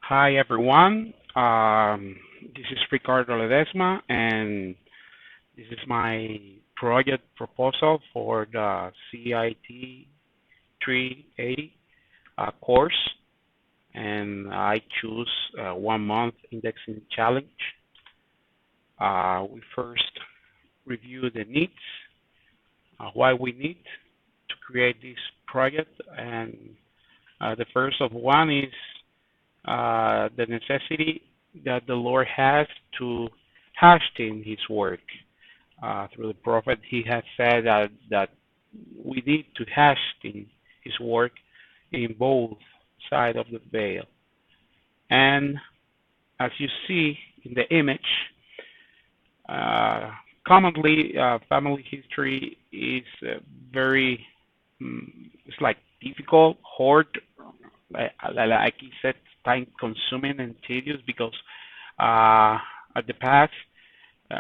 Hi everyone. This is Ricardo Ledesma, and this is my project proposal for the CIT-380 course, and I choose 1 month indexing challenge. We first review the needs, why we need to create this project, and the first of one is the necessity that the Lord has to hasten His work. Through the prophet, He has said that we need to hasten His work in both sides of the veil. And as you see in the image, uh, commonly family history is very, it's like difficult, hard, like you said, time consuming and tedious because at the past,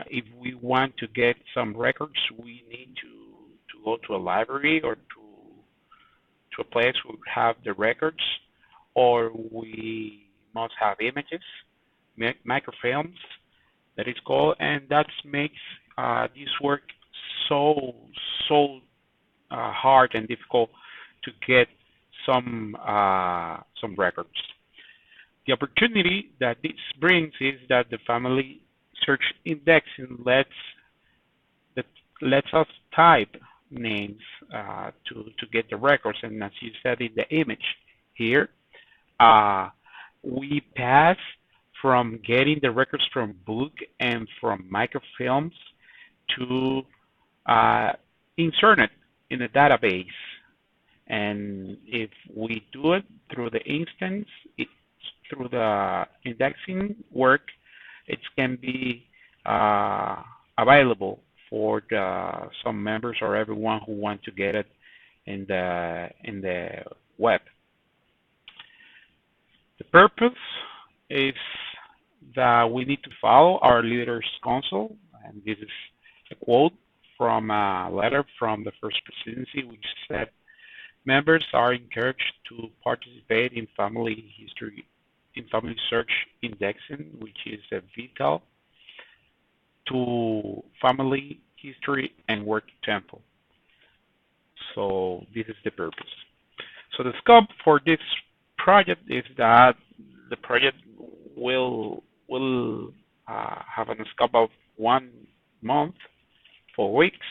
if we want to get some records, we need to go to a library or to a place where we have the records, or we must have images, microfilms, that is called, and that makes this work so hard and difficult to get some records. The opportunity that this brings is that the family search indexing that lets us type names to get the records, and as you said in the image here, uh, we pass from getting the records from book and from microfilms to uh, insert it in a database. And if we do it through the instance, through the indexing work, it can be available for some members or everyone who want to get it in the web. The purpose is that we need to follow our leaders' counsel, and this is a quote from a letter from the first presidency, which said, members are encouraged to participate in family history, in family search indexing, which is vital to family history and work tempo. So this is the purpose. So the scope for this project is that the project will have a scope of 1 month, 4 weeks,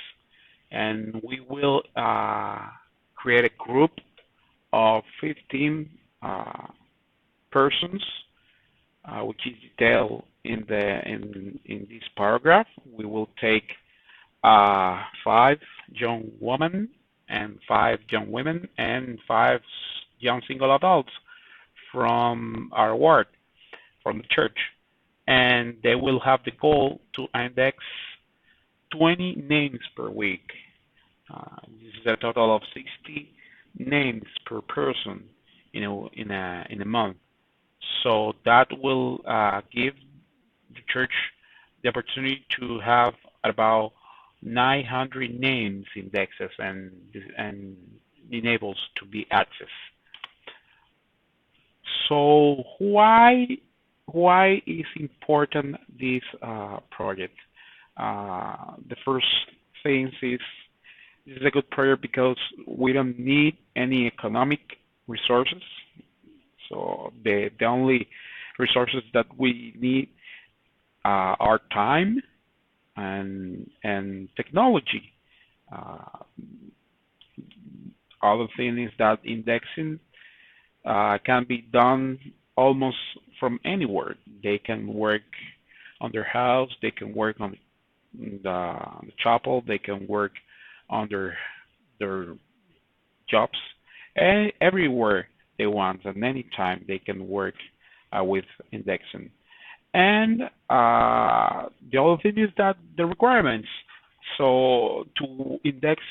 and we will create a group of 15 persons, which is detailed in this paragraph. We will take 5 young women and 5 young women and 5 young single adults from our ward, from the church, and they will have the goal to index 20 names per week. This is a total of 60 names per person, in a month. So that will give the church the opportunity to have about 900 names indexes and enables to be accessed. So why is important this project? The first thing is this is a good project because we don't need any economic resources. So the only resources that we need are time and technology. Other thing is that indexing can be done almost from anywhere. They can work on their house, they can work on the chapel, they can work on their jobs, and everywhere they want, and anytime they can work with indexing. And the other thing is that the requirements. So to index,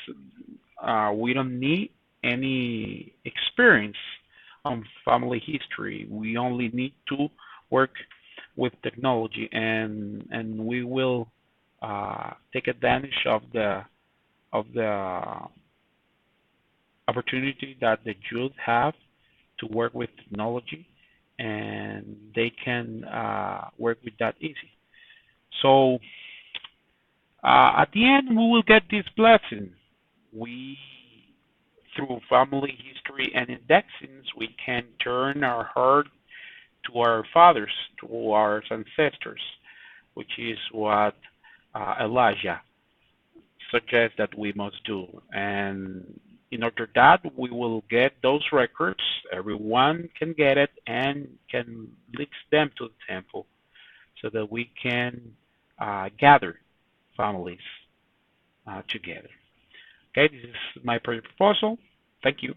we don't need any experience on family history. We only need to work with technology, and we will take advantage of the opportunity that the youth have to work with technology, and they can work with that easy. So at the end, we will get this blessing. We, through family history and indexings, we can turn our heart to our fathers, to our ancestors, which is what Elijah suggests that we must do. And in order that we will get those records, everyone can get it and can link them to the temple so that we can gather families together. Okay, this is my project proposal. Thank you.